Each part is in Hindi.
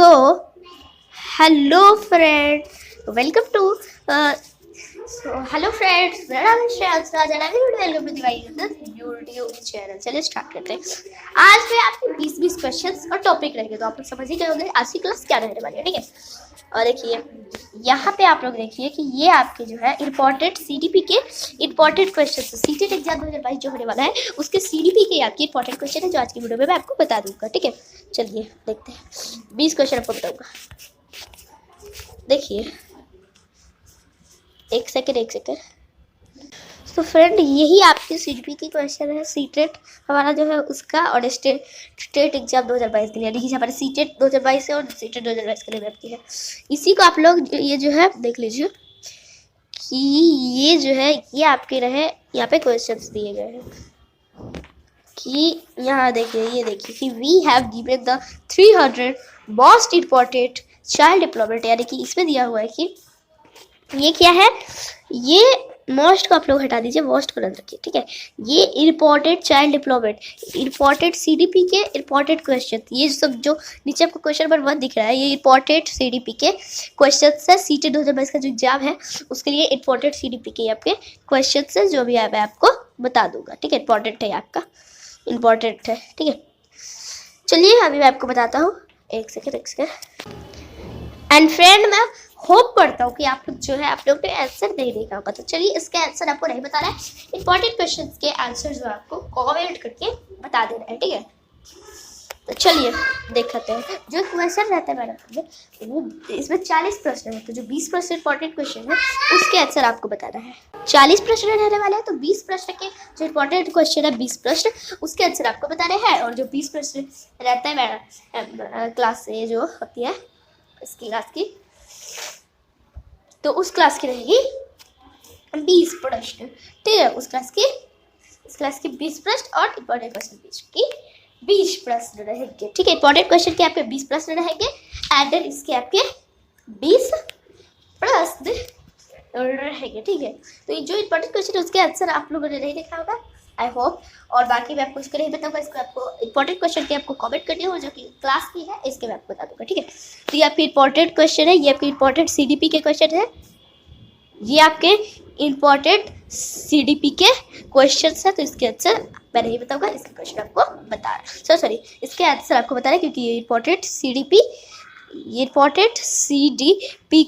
So, hello friend, welcome to hello friends, मेरा नाम है श्रेयांश राज and welcome to this YouTube channel। चलिए स्टार्ट करते हैं। आज मैं आपके 20 क्वेश्चंस और टॉपिक रहेंगे, तो आप लोग समझ ही गए होंगे आज की क्लास क्या रहने वाली है। ठीक है, और देखिए यहाँ पे आप लोग देखिए कि ये आपके जो है इम्पोर्टेंट सीडीपी के इम्पोर्टेंट क्वेश्चन, सीटेट एग्जाम 2022 जो होने वाला है उसके सीडीपी के आपके इम्पोर्टेंट क्वेश्चन है जो आज की वीडियो में मैं आपको बता दूंगा। ठीक है, चलिए देखते हैं। 20 क्वेश्चन आपको बताऊंगा। देखिए एक सेकेंड। तो फ्रेंड यही आपके सीडीपी की क्वेश्चन है, सीटेट हमारा जो है उसका, और स्टेट एग्जाम 2022 के लिए, देखिए हमारे सीटेट 2022 है और सीटेट 2022 के लिए आपकी है। इसी को आप लोग ये जो है देख लीजिए कि ये जो है ये आपके रहे, यहाँ पे क्वेश्चंस दिए गए हैं कि यहाँ देखिए, ये देखिए कि we have given the 300 most important child diplomat, यानी कि इसमें दिया हुआ है कि ये क्या है, ये मोस्ट को आप लोग हटा दीजिए, मोस्ट को रख रखिए। ठीक है, ये important child diplomat, important CDP के इम्पोर्टेंट क्वेश्चन, ये सब जो नीचे आपको क्वेश्चन नंबर 1 दिख रहा है, ये इम्पोर्टेंट सीडीपी के क्वेश्चन है। सीटेट 2022 का जो एग्जाम है उसके लिए इम्पोर्टेंट सीडीपी के आपके क्वेश्चन है, जो भी मैं आपको बता दूंगा। ठीक है, इम्पोर्टेंट है, आपका इम्पोर्टेंट है। ठीक है, चलिए अभी मैं आपको बताता हूँ। एक सेकेंड। एंड फ्रेंड मैं होप करता हूँ कि आप लोग जो है आप लोग ने आंसर नहीं देखा होगा, तो चलिए इसके आंसर आपको नहीं बताना है, इंपॉर्टेंट क्वेश्चंस के आंसर जो आपको कमेंट करके बता देना है। ठीक है, तो चलिए देखते हैं। जो क्वेश्चन रहता है मैडम वो इसमें 40 प्रश्न होते हैं, जो 20 प्रश्न इंपॉर्टेंट क्वेश्चन है उसके आंसर आपको बताना है। 40 प्रश्न रहने वाले हैं, तो 20 प्रश्न के जो इंपॉर्टेंट क्वेश्चन है 20 प्रश्न उसके आंसर आपको बताने हैं, और जो 20 प्रश्न रहता है मैडम क्लास से जो होती है इस क्लास की, तो उस क्लास की रहेगी 20 प्रश्न। ठीक है, उस क्लास की 20 प्रश्न और इंपॉर्टेंट क्वेश्चन की 20 प्रश्न रहेंगे। ठीक है, इंपॉर्टेंट क्वेश्चन के आपके 20 प्रश्न रहेंगे एंड इसके आपके 20 प्रश्न रहेंगे। ठीक है, तो ये जो इंपॉर्टेंट क्वेश्चन है उसके आंसर आप लोगों ने नहीं देखा होगा आई होप, और बाकी मैं आपको इसको नहीं बताऊंगा, इसको आपको इंपॉर्टेंट क्वेश्चन के आपको कमेंट करनी हो जो कि क्लास की है, इसके मैं आपको बता दूंगा। ठीक है, तो ये आपके इंपॉर्टेंट क्वेश्चन है, ये आपके इंपॉर्टेंट सीडीपी के क्वेश्चन है, ये आपके इंपॉर्टेंट सीडीपी के क्वेश्चन है, तो इसके आंसर मैं नहीं बताऊंगा, इसके क्वेश्चन आपको बता सॉरी इसके आंसर आपको बताना है, क्योंकि ये इंपॉर्टेंट सीडीपी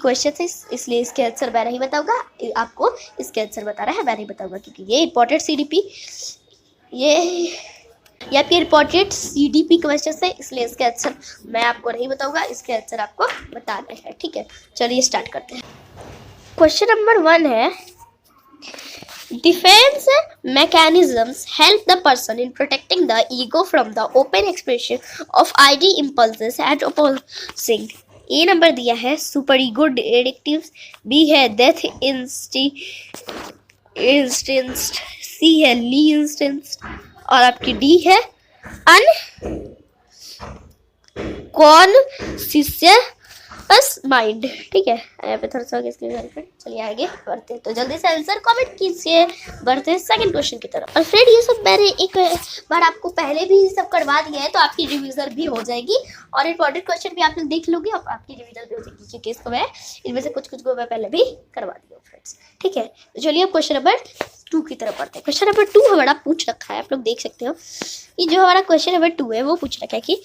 क्वेश्चन है, इसलिए इसके आंसर मैं नहीं बताऊंगा, आपको इसके आंसर बताना है, मैं नहीं बताऊंगा, क्योंकि ये इंपॉर्टेंट सीडीपी ये आपके इंपॉर्टेंट सीडीपी क्वेश्चन है, इसलिए इसके आंसर मैं आपको नहीं बताऊंगा, इसके आंसर आपको बताने हैं। ठीक है, चलिए स्टार्ट करते हैं। क्वेश्चन नंबर 1 है, defense mechanisms help the person in protecting the ego from the open expression of ID impulses and opposing। A number दिया है सुपर ईगो डिरेक्टिव्स, बी है डेथ इंस्टेंस, सी है ली इंस्टेंस, और आपकी डी है अनकॉन्शियस माइंड। ठीक है, यहाँ पे थोड़ा सा चलिए आगे बढ़ते हैं, तो जल्दी से आंसर कमेंट कीजिए। बढ़ते हैं सेकंड क्वेश्चन की तरफ। और फ्रेंड ये सब मैंने एक बार आपको पहले भी सब करवा दिया है, तो आपकी रिवीजन भी हो जाएगी और इंपॉर्टेंट क्वेश्चन भी आप लोग देख लोगे और आपकी रिवीजन भी हो जाएगी, क्योंकि इसको मैं इनमें से कुछ को मैं पहले भी करवा दी हूँ फ्रेंड्स। ठीक है, तो चलिए अब क्वेश्चन नंबर 2 की तरफ बढ़ते हैं। क्वेश्चन नंबर 2 हमारा पूछ रखा है, आप लोग देख सकते हो, ये जो हमारा क्वेश्चन नंबर 2 है वो पूछ रखा है कि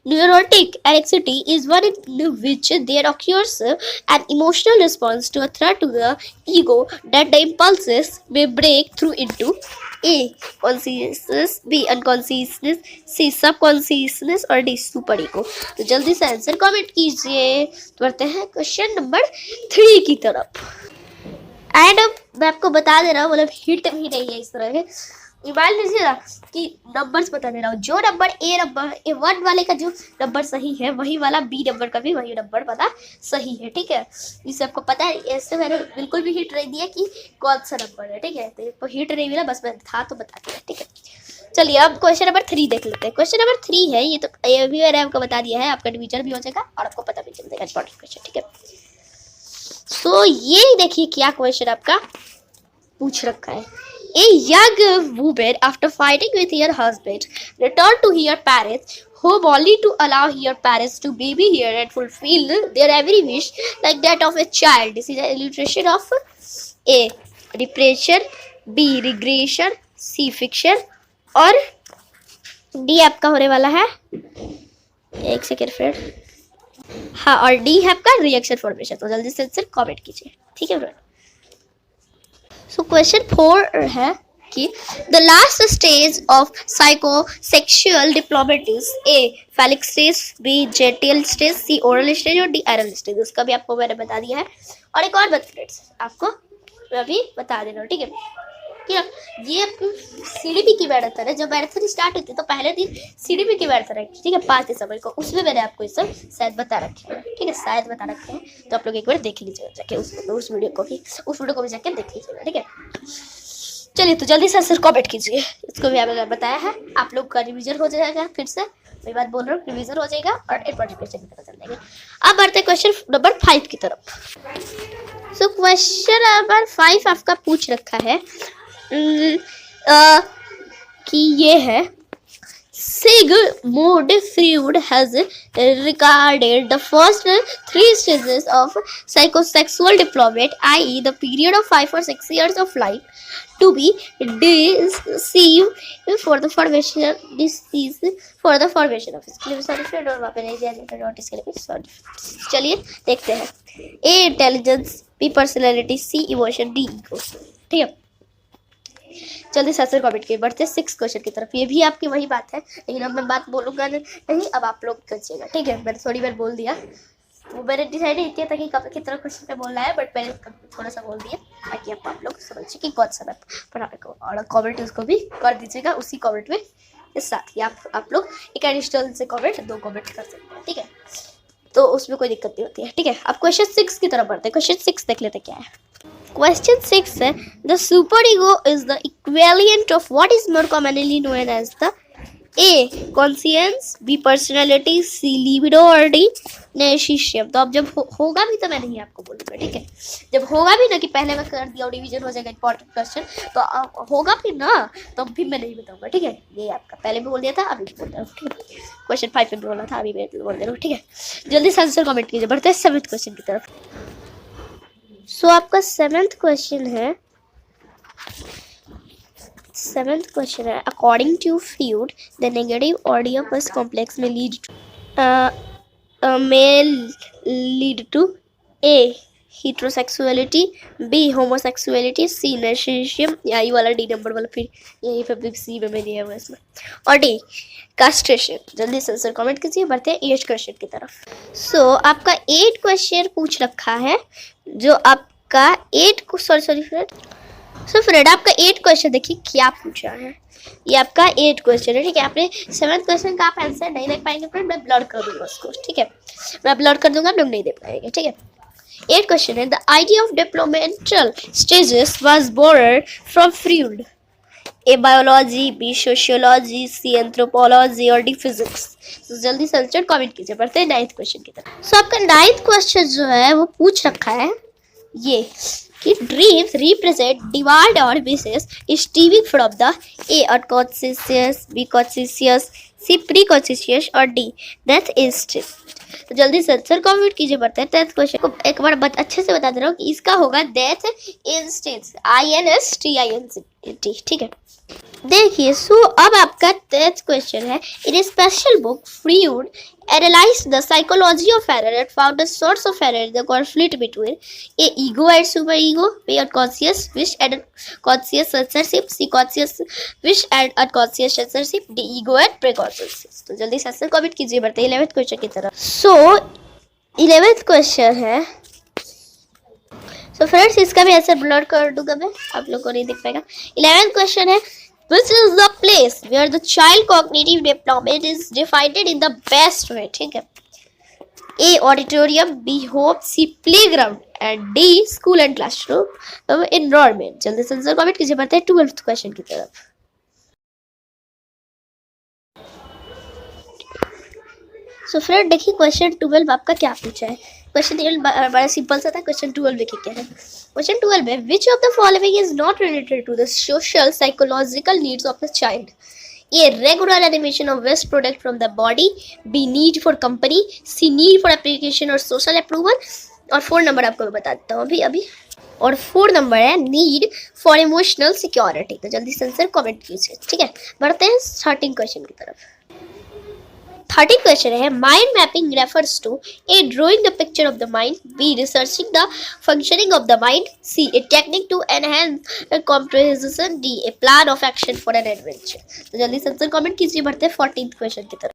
neurotic anxiety is one in which there occurs an emotional response to a threat to the ego that the impulses may break through into A consciousness, B unconsciousness, C subconsciousness और D super ego। तो जल्दी से आंसर कमेंट कीजिए। तो बढ़ते हैं क्वेश्चन नंबर 3 की तरफ। एंड अब मैं आपको बता दे रहा हूँ, मतलब हिट भी नहीं है इस तरह के, मान लीजिए ना कि नंबर्स बता दे रहा हूँ, जो नंबर A1 वाले का जो नंबर सही है वही वाला B नंबर का भी वही नंबर वाला सही है। ठीक है, जिससे आपको पता है, ऐसे मैंने बिल्कुल भी हिट नहीं दिया कि कौन सा नंबर है। ठीक है, तो हिट नहीं मिला, बस मैं था तो बता दिया। ठीक है, चलिए अब क्वेश्चन नंबर 3 देख लेते हैं। क्वेश्चन नंबर 3 है, ये तो अभी मैंने आपको बता दिया है, आपका डिवीजन भी हो जाएगा और आपको पता भी चल जाएगा इंपॉर्टेंट क्वेश्चन। ठीक है, सो ये देखिए क्या क्वेश्चन आपका पूछ रखा है। A young woman, after fighting with her husband, returned to her parents home only to allow your parents to be here and fulfill their every wish like that of a child. This is an illustration of A. Depression, B. regression, C. fiction और D आपका होने वाला है, एक सेकेंड फ्रेंड, हाँ, और डी है आपका रिएक्शन फॉर्मेशन। तो जल्दी से आंसर कमेंट कीजिए, ठीक है फ्रेंड। सो क्वेश्चन 4 है कि the last stage of psychosexual development is A phallic stage, B genital stage, C oral stage और डी एरल स्टेज। उसका भी आपको मैंने बता दिया है। और एक और बात फ्रेंड्स आपको मैं अभी बता दे रहा हूँ, ठीक है। क्या ये आपकी सीडीपी की मैराथन है। जब मैराथन स्टार्ट होती है तो पहले दिन सीडीपी की मैराथन है, ठीक है, 5 दिसंबर को। उसमें मैंने आपको ये सब शायद बता रखे हैं, ठीक है, शायद बता रखे हैं। तो आप लोग एक बार देख लीजिएगा जाके उस वीडियो को भी जाके देख लीजिएगा, ठीक है। चलिए तो जल्दी से आंसर कमेंट कीजिए। इसको भी आपने बताया है, आप लोग का रिविजन हो जाएगा। फिर से मैं बात बोल रहा हूँ, रिविजन हो जाएगा और इंपॉर्टेंट क्वेश्चन की तरफ चल जाएंगे। अब बढ़ते हैं क्वेश्चन नंबर 5 की तरफ। सो क्वेश्चन नंबर 5 आपका पूछ रखा है कि ये है Sigmund Freud has regarded the first 3 stages of psychosexual development, i.e. the period of 5 or 6 years of life, to be decisive for the formation of चलिए देखते हैं। A intelligence, B personality, C emotion, D ego, ठीक है। जल्दी से आंसर कमेंट किए। बढ़ते 6 क्वेश्चन की तरफ। ये भी आपकी वही बात है, लेकिन अब मैं बात बोलूँगा नहीं, अब आप लोग करिएगा, ठीक है। मैंने थोड़ी बार बोल दिया, वो मैंने डिसाइड नहीं किया था कि कब कितना क्वेश्चन पे बोलना है, बट मैंने थोड़ा सा बोल दिया ताकि आप लोग समझिए कि कौन सा मैं पढ़ाने को। और कमेंट उसको भी कर दीजिएगा उसी कमेंट में इस साथ ही। आप लोग एक एडिशनल से कमेंट 2 कमेंट कर सकते हैं, ठीक है। तो उसमें कोई दिक्कत नहीं होती है, ठीक है। अब क्वेश्चन 6 की तरफ बढ़ते हैं। क्वेश्चन 6 देख लेते क्या है। Question 6 है the superego is the equivalent of what is more commonly known as the A conscience, B personality, C libido और D narcissism। तो अब जब होगा भी तो मैं नहीं आपको बोलूँगा, ठीक है। जब होगा भी ना कि पहले मैं कर दिया डिवीजन हो जाएगा इंपॉर्टेंट क्वेश्चन, तो होगा भी ना तो भी मैं नहीं बताऊँगा, ठीक है। ये आपका पहले भी बोल दिया था, अभी भी बोल रहा हूँ, ठीक है। क्वेश्चन 5 में भी बोला था, अभी भी बोल दे रहा हूँ, ठीक है। जल्दी से आंसर कमेंट कीजिए। बढ़ते हैं 7th क्वेश्चन की तरफ। सो आपका 7th क्वेश्चन है, 7th क्वेश्चन है according to Freud the negative Oedipus complex may lead to A heterosexuality, B homosexuality, C narcissism, या ये वाला D नंबर वाला फिर यही पे C में दिया हुआ इसमें, और D castration। जल्दी से आंसर कमेंट कीजिए। बढ़ते हैं 8th क्वेश्चन की तरफ। सो आपका 8 क्वेश्चन पूछ रखा है, जो आपका 8 फ्रेंड। सो फ्रेंड आपका 8 क्वेश्चन देखिए क्या पूछा है। ये आपका 8 क्वेश्चन है, ठीक है। आपने 7th क्वेश्चन का आप आंसर नहीं देख पाएंगे फ्रेंड, मैं ब्लर कर दूंगा उसको, ठीक है। मैं ब्लर कर दूंगा, आप लोग नहीं दे पाएंगे, ठीक है। 8th question है the idea of developmental stages was borrowed from Freud, A biology, B sociology, C anthropology और D physics। तो जल्दी से आंसर कमेंट कीजिए। बढ़ते हैं 9th क्वेश्चन की तरफ। सो आपका 9th क्वेश्चन जो है वो पूछ रखा है ये कि ड्रीम्स रिप्रेजेंट डिमांड और विशेष stemming from the A unconscious, B conscious, C preconscious और D डेथ इंस्टिंक्ट। तो जल्दी से आंसर कमेंट कीजिए। बढ़ते हैं 10th क्वेश्चन को। एक बार अच्छे से बता दे रहा हूँ कि इसका होगा डेथ इंस्टिंक्ट, INSTINCT, ठीक है। देखिए सो अब आपका 10th क्वेश्चन है in A special book Freud analyzed the psychology of error and found the source of error in the conflict between A ego and superego, B unconscious wish and conscious censorship, C conscious wish and unconscious censorship, D ego and preconscious। तो जल्दी से आंसर कमेंट कीजिए। बढ़ते हैं 11th क्वेश्चन की तरफ। सो 11th क्वेश्चन है, सो फ्रेंड्स इसका भी आंसर ब्लर कर दूंगा मैं, आप लोग को नहीं दिख पाएगा। 11th क्वेश्चन है which is the place where the child cognitive development is defined in the best way, ठीक है। A auditorium, B home, C playground and D school and classroom environment। जल्दी से आंसर कमेंट कीजिए। बढ़ते हैं 12th क्वेश्चन की तरफ। सो फ्रेंड देखिए क्वेश्चन 12 आपका क्या पूछा है। क्वेश्चन 12 बड़ा सिंपल सा था। क्वेश्चन 12 देखिए क्या है। क्वेश्चन 12 है which of the following is not related to the social psychological needs of the child. A, regular animation of waste product from the body. B, need for company. C, need for application और social approval. और 4 नंबर आपको मैं बता देता हूँ अभी और 4 नंबर है नीड फॉर इमोशनल सिक्योरिटी। तो जल्दी से आंसर कमेंट कीजिए, ठीक है। बढ़ते हैं 13 क्वेश्चन की तरफ। 13 क्वेश्चन है mind mapping refers to A drawing the picture of the mind, B researching the functioning of the mind, C a technique to enhance comprehension, D a plan of action for an adventure. तो जल्दी से आंसर कमेंट कीजिए। बढ़ते हैं 14th क्वेश्चन की तरफ।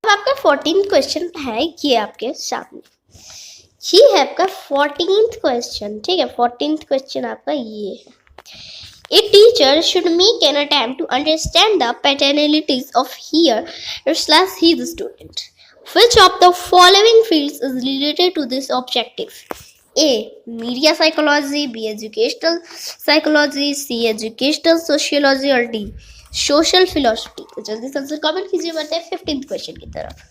अब आपका 14th क्वेश्चन है ये आपके सामने, ये है आपका 14th क्वेश्चन, ठीक है। 14th क्वेश्चन आपका ये है A teacher should make an attempt to understand the patternities of his student. Which of the following fields is related to this objective? A. Media psychology, B. Educational psychology, C. Educational sociology और D. Social philosophy। तो जल्दी से आंसर कमेंट कीजिए। बढ़ते हैं 15th क्वेश्चन की तरफ।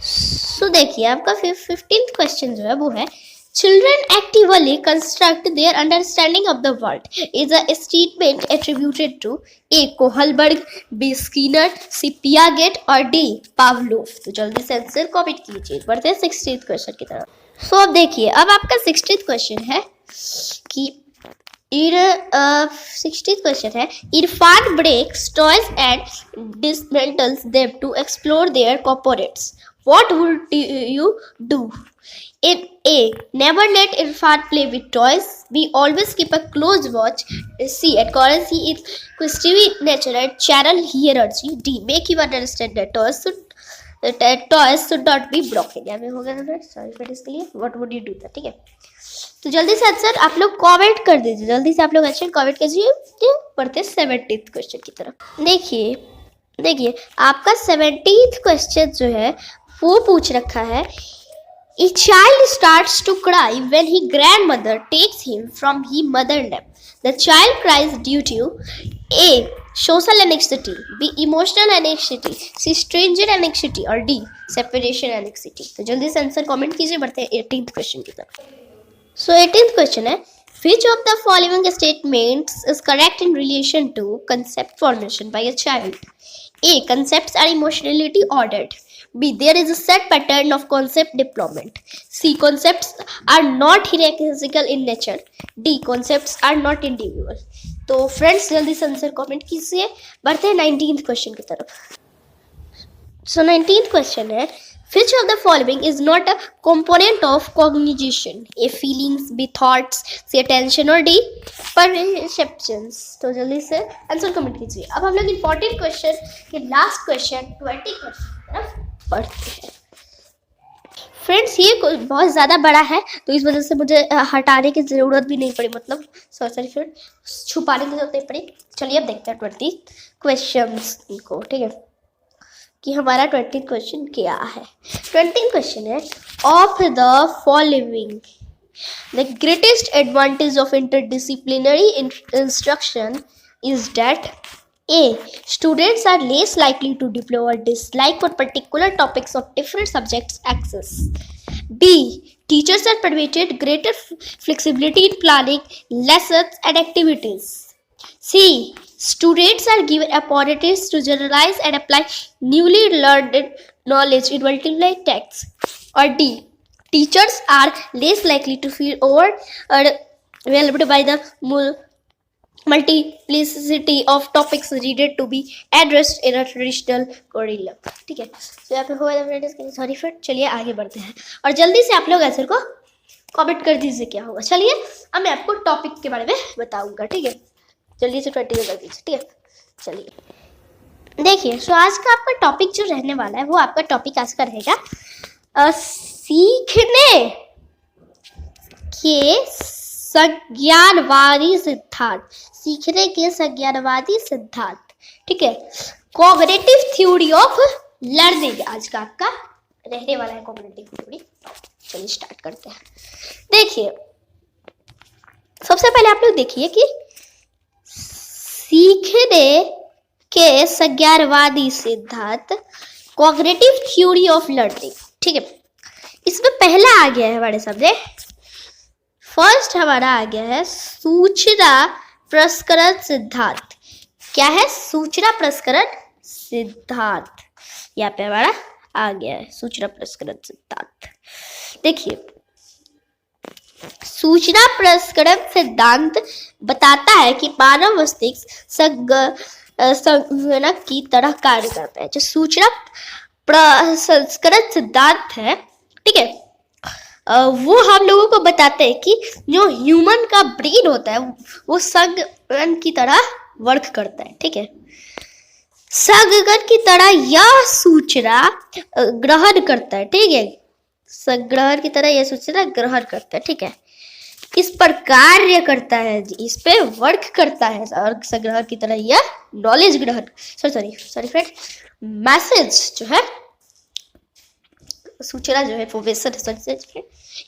सो देखिए आपका 15th क्वेश्चन जो है वो है Children actively construct their understanding of the world is a statement attributed to A. Kohlberg, B. Skinner, C. Piaget और D. Pavlov। तो जल्दी से आंसर कमेंट कीजिए। बढ़ते हैं 16th क्वेश्चन की तरफ। सो अब देखिए अब आपका 16th क्वेश्चन है कि 16th क्वेश्चन है Irfan breaks toys and dismantles them to explore their corporates. What would you do? In A. Never let Irfan play with toys. B. Always keep a close watch. C. Encourage his inquisitive nature and channel hierarchy. D. Make him understand that toys should not be broken. यहाँ पे हो गया ना, सॉरी फिर इसके लिए। What would you do? ठीक है। तो जल्दी से आंसर आप लोग कमेंट कर दीजिए। जल्दी से आप लोग आंसर कमेंट कीजिए। बढ़ते 17th क्वेश्चन की तरफ। देखिए आपका 17th क्वेश्चन जो है वो पूछ रखा है A child starts to cry when his grandmother takes him from his mother's lap. The child cries due to A. Social anxiety, B. Emotional anxiety, C. Stranger anxiety और D. Separation anxiety। तो जल्दी से आंसर कमेंट कीजिए। बढ़ते हैं 18th क्वेश्चन की तरफ। So 18th क्वेश्चन है Which of the following statements is correct in relation to concept formation by a child? A. Concepts are emotionally ordered. B. There is a set pattern of concept deployment. C. Concepts are not hierarchical in nature. D. Concepts are not individual। तो फ्रेंड्स जल्दी से आंसर कमेंट कीजिए। बढ़ते हैं 19th क्वेश्चन की तरफ। सो 19th क्वेश्चन है Which of the following is not a component of cognition? A. Feelings, B. Thoughts, C. Attention और D. Perceptions। तो जल्दी से आंसर कमेंट कीजिए। अब हम लोग इम्पोर्टेंट क्वेश्चन के लास्ट क्वेश्चन 20 क्वेश्चन की तरफ बढ़ते हैं। फ्रेंड्स ये बहुत ज़्यादा बड़ा है तो इस वजह से मुझे हटाने की ज़रूरत भी नहीं पड़ी, मतलब सॉरी फ्रेंड्स छुपाने की जरूरत नहीं पड़ी। चलिए अब देखते हैं 20 क्वेश्चंस को, ठीक है कि हमारा 20 क्वेश्चन क्या है। 20 क्वेश्चन है of the following the greatest advantage of interdisciplinary instruction is that A. Students are less likely to develop or dislike for particular topics of different subjects access. B. Teachers are permitted greater flexibility in planning lessons and activities. C. Students are given opportunities to generalize and apply newly learned knowledge in multiple texts. Or D. Teachers are less likely to feel overwhelmed by the multiplicity of topics needed to be addressed in a traditional curriculum। ठीक है तो यहाँ पे हो गया सॉरी फ्रेंड। चलिए आगे बढ़ते हैं और जल्दी से आप लोग आंसर को कमेंट कर दीजिए क्या होगा। चलिए अब मैं आपको टॉपिक के बारे में बताऊंगा, ठीक है। जल्दी से 20 कर दीजिए, ठीक है। चलिए देखिए सो आज का आपका टॉपिक जो रहने वाला है वो आपका टॉपिक आज का रहेगा सीखने के संज्ञानवादी सिद्धांत। सीखने के संज्ञानवादी सिद्धांत, ठीक है। कॉग्निटिव थ्योरी ऑफ लर्निंग आज का आपका रहने वाला है कॉग्निटिव थ्योरी। चलिए स्टार्ट करते हैं। देखिए सबसे पहले आप लोग देखिए कि सीखने के संज्ञानवादी सिद्धांत कॉग्निटिव थ्योरी ऑफ लर्निंग, ठीक है। इसमें पहला आ गया है हमारे सामने, फर्स्ट हमारा आ गया है सूचना प्रसंस्करण सिद्धांत। क्या है? सूचना प्रसंस्करण सिद्धांत। यहाँ पे हमारा आ गया है सूचना प्रसंस्करण सिद्धांत। देखिए, सूचना प्रसंस्करण सिद्धांत बताता है कि मानव मस्तिष्क संगणक की तरह कार्य करता है। जो सूचना प्रसंस्करण सिद्धांत है, ठीक है, वो हम लोगों को बताते हैं कि जो ह्यूमन का ब्रेन होता है वो संगणक की तरह वर्क करता है। ठीक है, संगणक की तरह यह सूचना ग्रहण करता है। ठीक है, संग्रहण की तरह यह सूचना ग्रहण करता है। ठीक है, इस पर कार्य करता है, इस पे वर्क करता है, और संग्रह की तरह यह नॉलेज ग्रहण सॉरी फ्रेंड मैसेज जो है, सूचना जो है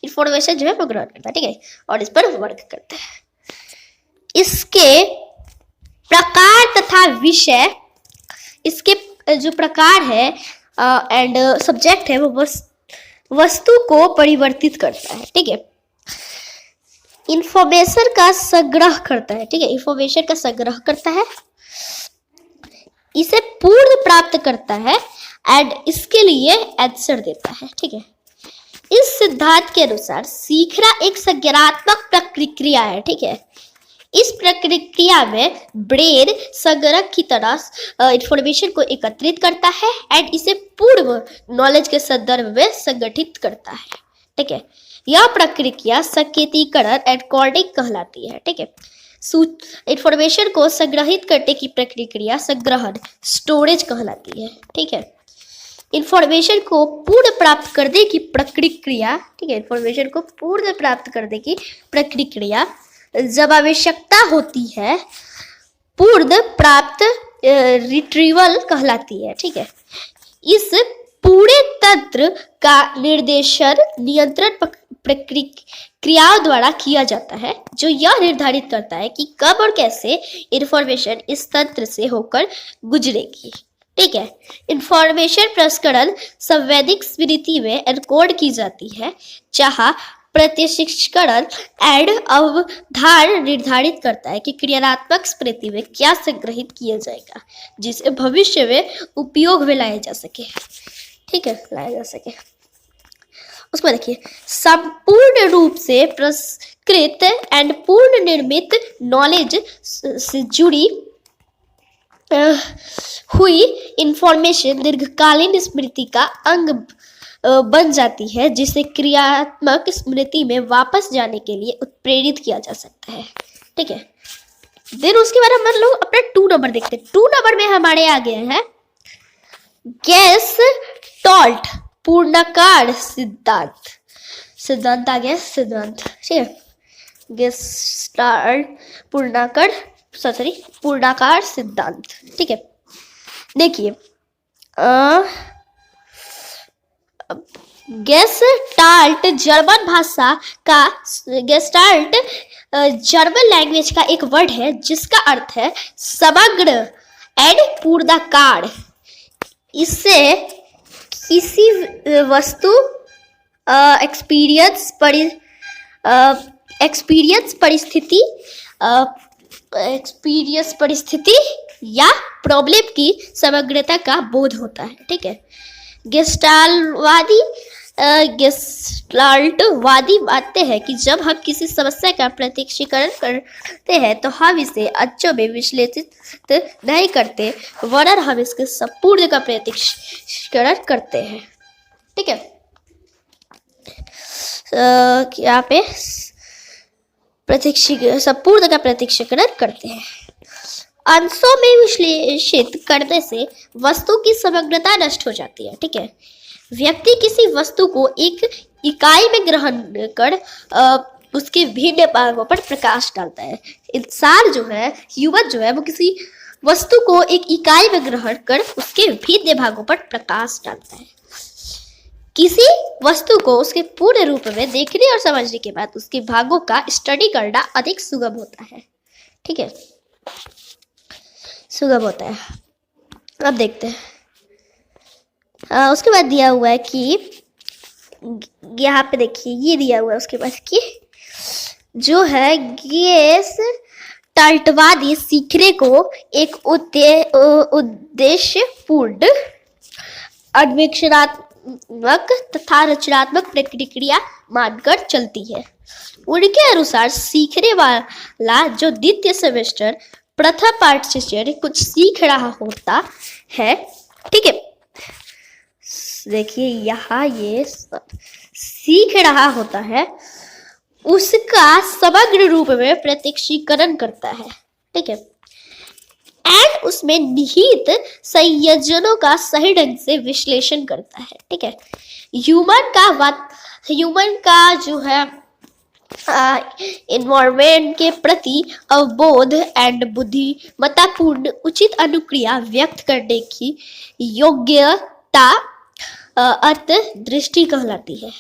इंफॉर्मेशन जो है वो ग्रहण करता है। ठीक है, और इस पर वर्क करता है। इसके प्रकार तथा विषय, इसके जो प्रकार है एंड सब्जेक्ट है वो वस्तु को परिवर्तित करता है। ठीक है, इंफॉर्मेशन का संग्रह करता है। ठीक है, इंफॉर्मेशन का संग्रह करता है, इसे पूर्ण प्राप्त करता है एंड इसके लिए आंसर देता है। ठीक है, इस सिद्धांत के अनुसार सीखना एक संज्ञानात्मक प्रक्रिया है। ठीक है, इस प्रक्रिया में ब्रेन संगणक की तरह इंफॉर्मेशन को एकत्रित करता है एंड इसे पूर्व नॉलेज के संदर्भ में संगठित करता है। ठीक है, यह प्रक्रिया संकेतीकरण एंड कोडिंग कहलाती है। ठीक है, इंफॉर्मेशन को संग्रहित करने की प्रक्रिया संग्रहण स्टोरेज कहलाती है। ठीक है, इंफॉर्मेशन को पूर्ण प्राप्त करने की प्रक्रिया, ठीक है, इंफॉर्मेशन को पूर्ण प्राप्त करने की प्रक्रिया जब आवश्यकता होती है पूर्ण प्राप्त रिट्रीवल कहलाती है। ठीक है, इस पूरे तंत्र का निर्देशन नियंत्रण प्रक्रियाओं द्वारा किया जाता है, जो यह निर्धारित करता है कि कब और कैसे इंफॉर्मेशन इस तंत्र से होकर गुजरेगी। ठीक है, इंफॉर्मेशन प्रसंस्करण संवैधिक स्मृति में एनकोड की जाती है, जहां प्रत्यक्षीकरण एंड अवधारण निर्धारित करता है कि क्रियात्मक स्मृति में क्या संग्रहित किया जाएगा, जिसे भविष्य में उपयोग में लाया जा सके। ठीक है, लाया जा सके। उसमें देखिए, संपूर्ण रूप से प्रसंस्कृत एंड पूर्ण निर्मित नॉलेज से जुड़ी हुई इंफॉर्मेशन दीर्घकालीन स्मृति का अंग बन जाती है, जिसे क्रियात्मक स्मृति में वापस जाने के लिए उत्प्रेरित किया जा सकता है। ठीक है, देन उसके बाद हम लोग अपना 2 नंबर देखते हैं। 2 नंबर में हमारे आ गया है गेस्टाल्ट पूर्णाकार सिद्धांत। सिद्धांत आ गया, सिद्धांत। ठीक है, गेस्टाल्ट पूर्णाकार सिद्धांत। ठीक है, देखिए, गेस्टाल्ट जर्मन भाषा का, गेस्टाल्ट जर्मन लैंग्वेज का एक वर्ड है जिसका अर्थ है समग्र एंड पूर्णाकार। इससे किसी वस्तु एक्सपीरियंस परिस्थिति या प्रॉब्लम की समग्रता का बोध होता है। ठीक है, गेस्टाल्टवादी मानते हैं कि जब हम किसी समस्या का प्रत्यक्षीकरण करते हैं तो हम इसे अंशों में विश्लेषित नहीं करते, वरन हम इसके संपूर्ण का प्रत्यक्षीकरण करते हैं। ठीक है, यहाँ पे संपूर्ण का प्रत्यक्षीकरण करते हैं। अंशों में विश्लेषित करने से वस्तु की समग्रता नष्ट हो जाती है। ठीक है, व्यक्ति किसी वस्तु को एक इकाई में ग्रहण कर उसके भिन्न भागों पर प्रकाश डालता है। इंसान जो है, ह्यूमन जो है, वो किसी वस्तु को एक इकाई में ग्रहण कर उसके भिन्न भागों पर प्रकाश डालता है। किसी वस्तु को उसके पूर्ण रूप में देखने और समझने के बाद उसके भागों का स्टडी करना अधिक सुगम होता है। ठीक है, सुगम होता है। अब देखते हैं, उसके बाद दिया हुआ है कि यहाँ पे देखिए, ये दिया हुआ है उसके बाद कि जो है तर्कवादी सीखने को एक उद्देश्यपूर्ण अन्वेषणात्मक तथा रचनात्मक प्रक्रिया मानकर चलती है। उनके अनुसार सीखने वाला जो द्वितीय सेमेस्टर प्रथम पाठ से कुछ सीख रहा होता है, ठीक है, देखिए यहाँ ये सीख रहा होता है, उसका समग्र रूप में प्रत्यक्षीकरण करता है, ठीक है, एंड उसमें निहित संयोजनों का सही ढंग से विश्लेषण करता है, ठीक है। ह्यूमन का जो है एनवायरमेंट के प्रति अवबोध एंड बुद्धिमत्तापूर्ण उचित अनुक्रिया व्यक्त करने की योग्यता अंतर्दृष्टि कहलाती है।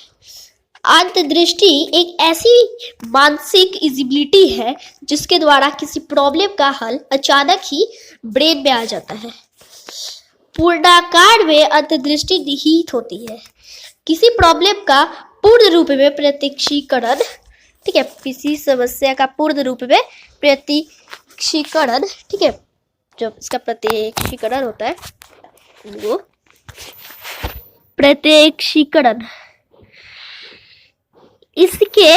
अंतर्दृष्टि एक ऐसी मानसिक एबिलिटी है जिसके द्वारा किसी प्रॉब्लम का हल अचानक ही ब्रेन में आ जाता है। पूर्णाकार में अंतर्दृष्टि निहित होती है, किसी प्रॉब्लम का पूर्ण रूप में प्रत्यक्षीकरण, ठीक है, किसी समस्या का पूर्ण रूप में प्रत्यक्षीकरण, ठीक है, जो इसका प्रत्यक्षीकरण होता है वो प्रत्यक्षीकरण, इसके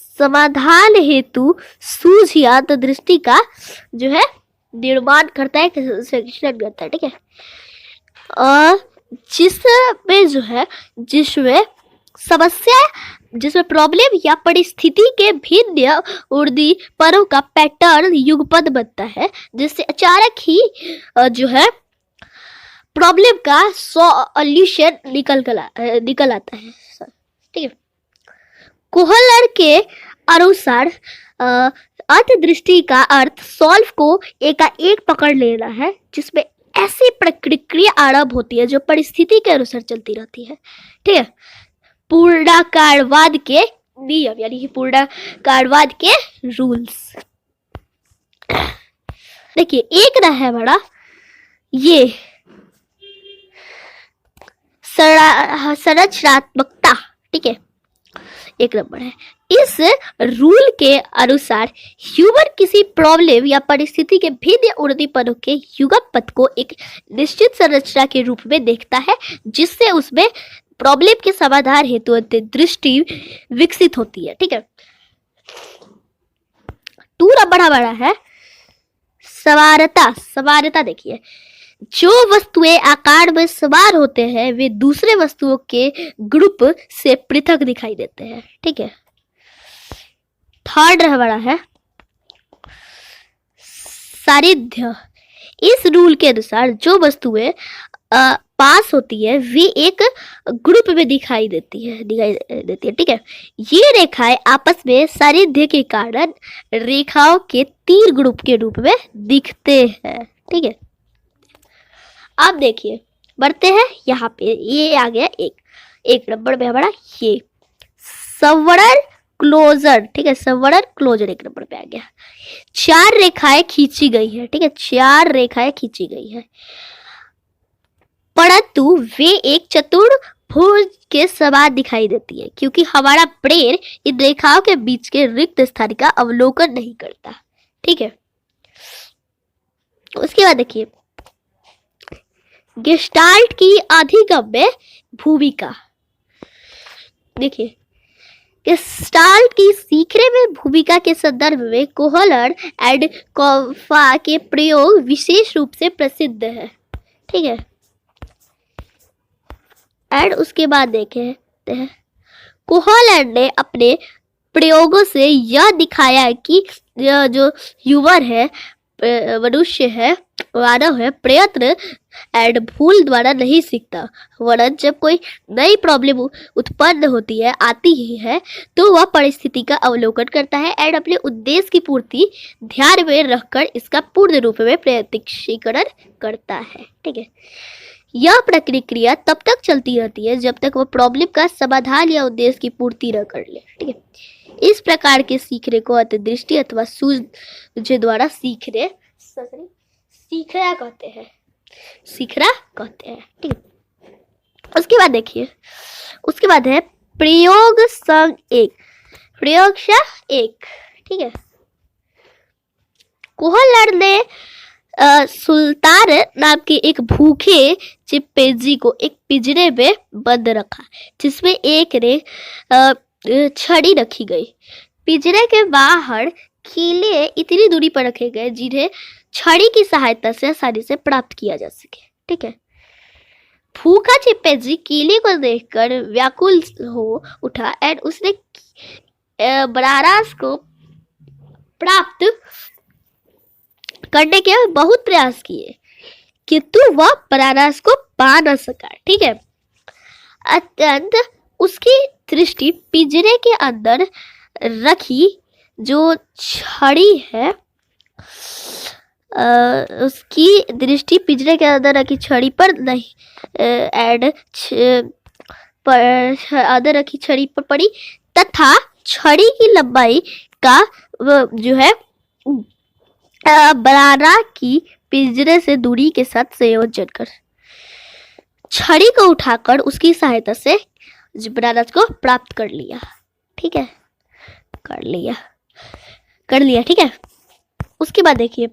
समाधान हेतु सूझ या अंतर्दृष्टि का जो है निर्माण करता है, सृजन करता है, ठीक है। और जिसमें प्रॉब्लम या परिस्थिति के भिन्न उद्दीपनों का पैटर्न युगपत बनता है, जिससे अचानक ही जो है प्रॉब्लम का सॉल्यूशन निकल आता है, ठीक है। कोहलर के अनुसार अंतर्दृष्टि का अर्थ सॉल्व को एकाएक पकड़ लेना है, जिसमें ऐसी प्रक्रिया आरंभ होती है जो परिस्थिति के अनुसार चलती रहती है, ठीक है। पूर्णाकारवाद के नियम यानी कि पूर्णाकारवाद के रूल्स, देखिए एक ना है बड़ा ये संरचनात्मकता, ठीक है, एक नंबर है। इस रूल के अनुसार ह्यूमन किसी प्रॉब्लम या परिस्थिति के भिन्न उद्दीपनों के युगपत को एक निश्चित संरचना के रूप में देखता है, जिससे उसमें प्रॉब्लम के समाधान हेतु अंतर्दृष्टि विकसित होती है, ठीक है। 2 नंबर बड़ा है समानता। देखिए जो वस्तुएं आकार में समान होते हैं वे दूसरे वस्तुओं के ग्रुप से पृथक दिखाई देते हैं, ठीक है। 3rd बड़ा है सारिध्य। इस रूल के अनुसार जो वस्तुएं पास होती है वे एक ग्रुप में दिखाई देती है, ठीक है। ये रेखाएं आपस में सारिध्य के कारण रेखाओं के 3 ग्रुप के रूप में दिखते हैं, ठीक है। अब देखिए बढ़ते हैं यहाँ पे, ये आ गया एक नंबर में हमारा ये संवरण क्लोजर, ठीक है, संवरण क्लोजर 1 नंबर पे आ गया। 4 रेखाएं खींची गई है, ठीक है, 4 रेखाएं खींची गई है, परंतु वे एक चतुर्भुज के समान दिखाई देती है, क्योंकि हमारा ब्रेन इन रेखाओं के बीच के रिक्त स्थान का अवलोकन नहीं करता, ठीक है। उसके बाद देखिए गेस्टाल्ट की अधिगम्य भूमिका। देखिए गेस्टाल्ट की सीखने में भूमिका के संदर्भ में कोहलर एंड कॉफा के प्रयोग विशेष रूप से प्रसिद्ध है, ठीक है। एंड उसके बाद देखते हैं कोहलर ने अपने प्रयोगों से यह दिखाया है कि जो ह्यूमन है, मनुष्य है, मानव है, प्रयत्न एंड भूल द्वारा नहीं सीखता, वरन जब कोई नई प्रॉब्लम उत्पन्न होती है, आती ही है, तो वह परिस्थिति का अवलोकन करता है एंड अपने उद्देश्य की पूर्ति ध्यान में रखकर इसका पूर्ण रूप में प्रत्यक्षीकरण करता है, ठीक है। यह प्रक्रिया तब तक चलती रहती है जब तक वह प्रॉब्लम का समाधान या उद्देश्य की पूर्ति न कर ले, ठीक है। इस प्रकार के सीखने को अंतर्दृष्टि अथवा सूझ द्वारा सीखना कहते हैं, ठीक है। उसके बाद देखिए, उसके बाद है प्रयोग संग 1। प्रयोगशाला 1, ठीक है। कोहलर ने सुल्तान नाम के एक भूखे चिंपैंजी को एक पिंजरे में बंद रखा, जिसमें एक ने छड़ी रखी गई। पिंजरे के बाहर कीले इतनी दूरी पर रखे गए जिन्हें छड़ी की सहायता से आसानी से प्राप्त किया जा सके, ठीक है। भूखा चिंपैंजी कीले को देखकर व्याकुल हो उठा एंड उसने बनारस को प्राप्त करने के बहुत प्रयास किए, किंतु वह बनारस को पा न सका, ठीक है। अत्यंत उसकी दृष्टि पिंजरे के अंदर रखी जो छड़ी है, उसकी दृष्टि पिंजरे के अंदर रखी छड़ी पर नहीं अंदर रखी छड़ी पर पड़ी तथा छड़ी की लंबाई का जो है बनाना की पिंजरे से दूरी के साथ संयोजन कर छड़ी को उठाकर उसकी सहायता से बनाना को प्राप्त कर लिया, ठीक है। कर लिया, ठीक है। उसके बाद देखिए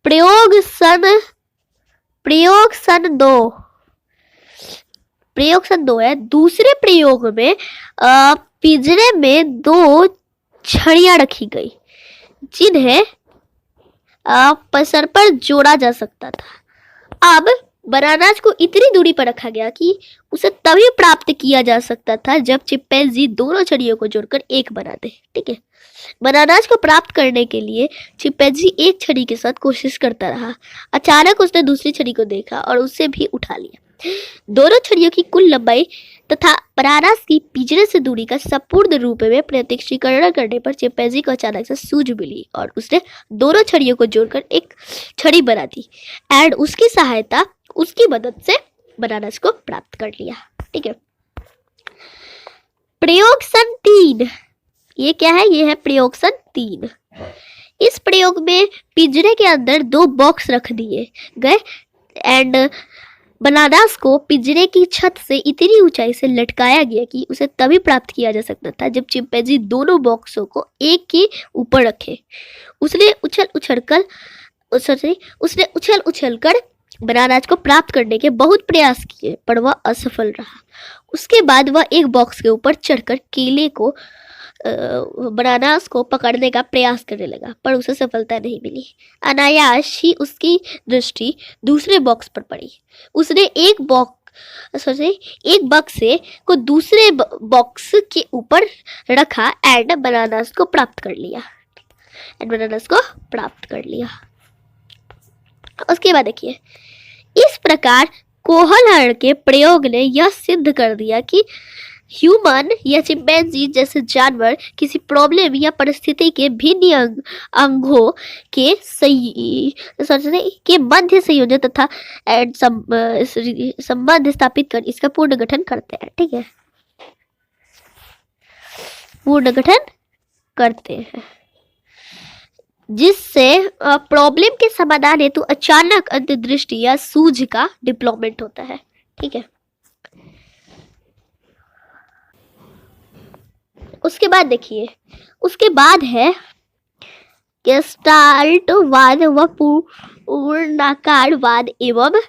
प्रयोग सन 2 है। दूसरे प्रयोग में पिंजरे में 2 छड़ियां रखी गई जिन्हें पसर पर जोड़ा जा सकता था। अब बनानाज को इतनी दूरी पर रखा गया कि उसे तभी प्राप्त किया जा सकता था जब चिंपैंजी दोनों छड़ियों को जोड़कर एक बना दे, ठीक है। बनानाज को प्राप्त करने के लिए चिंपैंजी एक छड़ी के साथ कोशिश करता रहा। अचानक उसने दूसरी छड़ी को देखा और उसे भी उठा लिया। दोनों छड़ियों की कुल लंबाई तथा बनानाज की पिंजरे से दूरी का संपूर्ण रूप में प्रत्यक्षीकरण करने पर चिंपैंजी को अचानक से सूझ मिली और उसने दोनों छड़ियों को जोड़कर एक छड़ी बना दी एंड उसकी मदद से बनानाज को प्राप्त कर लिया, ठीक है। प्रयोग सन 3, ये क्या है? ये है प्रयोग सन 3। इस प्रयोग में पिंजरे के अंदर 2 बॉक्स रख दिए गए एंड बनानास को पिंजरे की छत से इतनी ऊंचाई से लटकाया गया कि उसे तभी प्राप्त किया जा सकता था जब चिंपैंजी दोनों बॉक्सों को एक के ऊपर रखे। उसने उछल उछल कर बनानाज को प्राप्त करने के बहुत प्रयास किए पर वह असफल रहा। उसके बाद वह एक बॉक्स के ऊपर चढ़कर केले को बनानास को पकड़ने का प्रयास करने लगा पर उसे सफलता नहीं मिली। अनायास ही उसकी दृष्टि दूसरे बॉक्स पर पड़ी। उसने एक बक्स को दूसरे बॉक्स के ऊपर रखा एंड बनानास को प्राप्त कर लिया। उसके बाद देखिए इस प्रकार कोहलर के प्रयोग ने यह सिद्ध कर दिया कि ह्यूमन या चिंपैंजी जैसे जानवर किसी प्रॉब्लम या परिस्थिति के भिन्न अंगों के मध्य संयोजन तथा संबंध स्थापित कर इसका पूर्ण गठन करते हैं, ठीक है। पूर्ण गठन करते हैं जिससे प्रॉब्लम के समाधान हेतु अचानक अंतर्दृष्टि या सूझ का डेवलपमेंट होता है, ठीक है। उसके बाद देखिए उसके बाद है गेस्टाल्टवाद व पूर्णाकारवाद एवं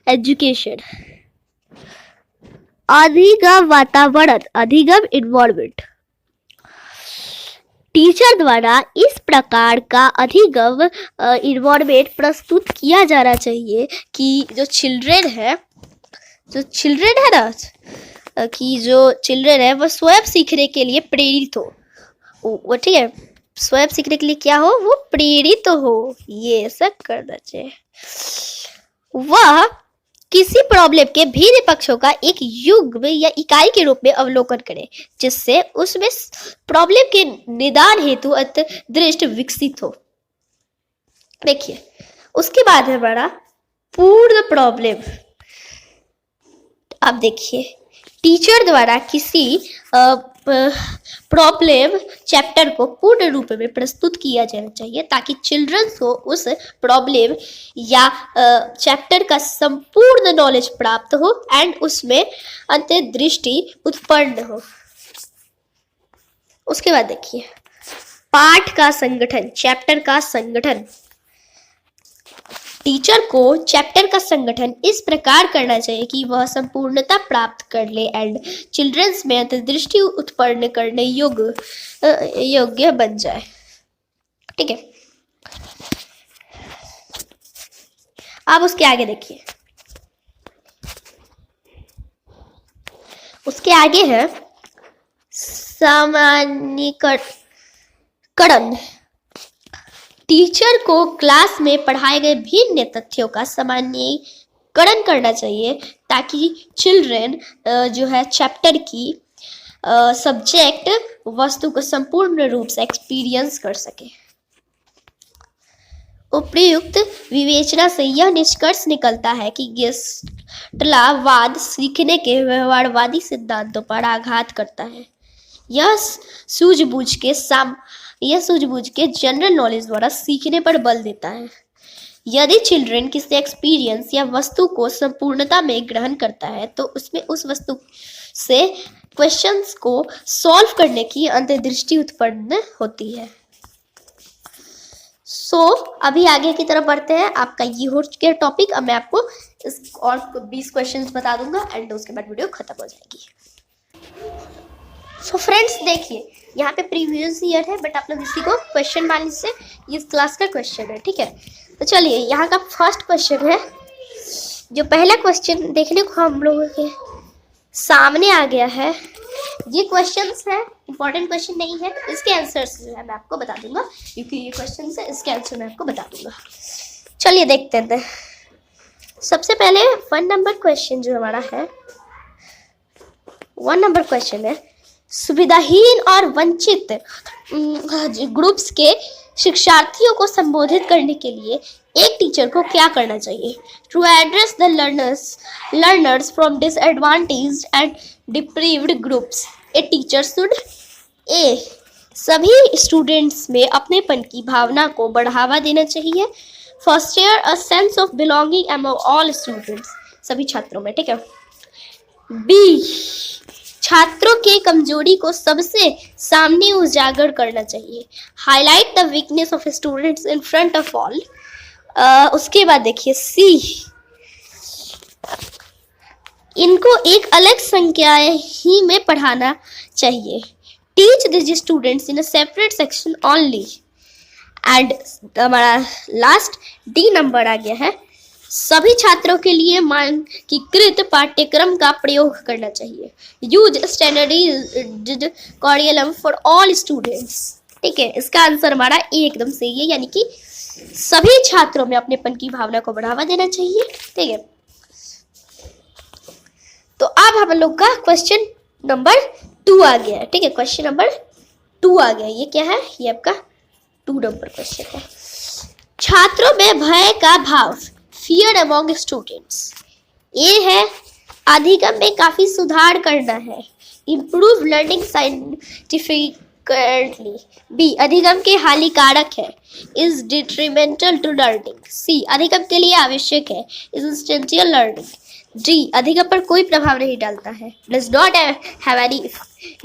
एजुकेशन। अधिगम वातावरण, अधिगम इन्वायरमेंट। टीचर द्वारा इस प्रकार का अधिगम इन्वायरमेंट प्रस्तुत किया जाना चाहिए कि जो चिल्ड्रेन है ना कि जो चिल्ड्रेन है वह स्वयं सीखने के लिए प्रेरित हो, वो ठीक है, स्वयं सीखने के लिए क्या हो, वो प्रेरित हो, ये सब करना चाहिए। वह किसी प्रॉब्लम के भिन्न पक्षों का एक युग्म या इकाई के रूप में अवलोकन करे जिससे उसमें प्रॉब्लम के निदान हेतु अंतर्दृष्टि विकसित हो। देखिए उसके बाद है हमारा पूर्ण प्रॉब्लम। अब देखिए टीचर द्वारा किसी प्रॉब्लम चैप्टर को पूर्ण रूप में प्रस्तुत किया जाना चाहिए ताकि चिल्ड्रंस को उस प्रॉब्लम या चैप्टर का संपूर्ण नॉलेज प्राप्त हो एंड उसमें अंतर्दृष्टि उत्पन्न हो। उसके बाद देखिए पाठ का संगठन, चैप्टर का संगठन। टीचर को चैप्टर का संगठन इस प्रकार करना चाहिए कि वह संपूर्णता प्राप्त कर ले एंड चिल्ड्रंस में अंतर्दृष्टि उत्पन्न करने योग्य बन जाए। ठीक है, अब उसके आगे देखिए, उसके आगे है सामान्यीकरण। टीचर को क्लास में पढ़ाए गए भिन्न तथ्यों का सामान्यीकरण करना चाहिए ताकि चिल्ड्रन जो है चैप्टर की सब्जेक्ट वस्तु को संपूर्ण रूप से एक्सपीरियंस कर सके। उपयुक्त विवेचना से यह निष्कर्ष निकलता है कि गेस्टलावाद सीखने के व्यवहारवादी सिद्धांतों पर आघात करता है। यह सूझबूझ के जनरल नॉलेज द्वारा सीखने पर बल देता है। यदि चिल्ड्रन किसी एक्सपीरियंस या वस्तु को संपूर्णता में ग्रहण करता है तो उसमें उस वस्तु से क्वेश्चंस को सॉल्व करने की अंतर्दृष्टि उत्पन्न होती है। अभी आगे की तरफ बढ़ते हैं। आपका ये हो गया टॉपिक। अब मैं आपको इस और 20 क्वेश्चंस बता दूंगा एंड उसके बाद वीडियो खत्म हो जाएगी। फ्रेंड्स देखिए, यहाँ पे प्रीवियस ईयर है बट आप लोग इसी को क्वेश्चन मान लीजिए, ये क्लास का क्वेश्चन है। ठीक है, तो चलिए यहाँ का फर्स्ट क्वेश्चन है। जो पहला क्वेश्चन देखने को हम लोगों के सामने आ गया है, ये क्वेश्चंस है, इंपॉर्टेंट क्वेश्चन नहीं है, इसके आंसर्स जो है मैं आपको बता दूंगा, क्योंकि ये क्वेश्चन है, इसके आंसर मैं आपको बता दूंगा। चलिए देखते हैं। सबसे पहले 1 नंबर क्वेश्चन जो हमारा है, 1 नंबर क्वेश्चन है, सुविधाहीन और वंचित ग्रुप्स के शिक्षार्थियों को संबोधित करने के लिए एक टीचर को क्या करना चाहिए? To address the learners from disadvantaged and deprived groups, a teacher should a सभी स्टूडेंट्स में अपनेपन की भावना को बढ़ावा देना चाहिए, foster a sense of belonging among all students, सभी छात्रों में। ठीक है। बी, छात्रों के कमजोरी को सबसे सामने उजागर करना चाहिए, highlight the weakness of students in front of all. उसके बाद देखिए सी, इनको एक अलग संख्या ही में पढ़ाना चाहिए, teach this students in a separate section only. And हमारा लास्ट डी नंबर आ गया है, सभी छात्रों के लिए मानकीकृत पाठ्यक्रम का प्रयोग करना चाहिए, use standardised curriculum for all students. ठीक है, इसका आंसर हमारा एकदम सही है, यानी कि सभी छात्रों में अपनेपन की भावना को बढ़ावा देना चाहिए। ठीक है, तो अब हम लोग का क्वेश्चन नंबर 2 आ गया है। ठीक है, क्वेश्चन नंबर 2 आ गया। ये क्या है? ये आपका 2 नंबर क्वेश्चन है। छात्रों में भय का भाव, फियर अमॉन्ग स्टूडेंट्स। ये है अधिगम में काफी सुधार करना है, इम्प्रूव लर्निंग साइंटिफिकली। बी, अधिगम के हानिकारक है, इज डिट्रीमेंटल टू लर्निंग। सी, अधिगम के लिए आवश्यक है, इज इंस्टेंशियल लर्निंग। डी, अधिगम पर कोई प्रभाव नहीं डालता है, does not have any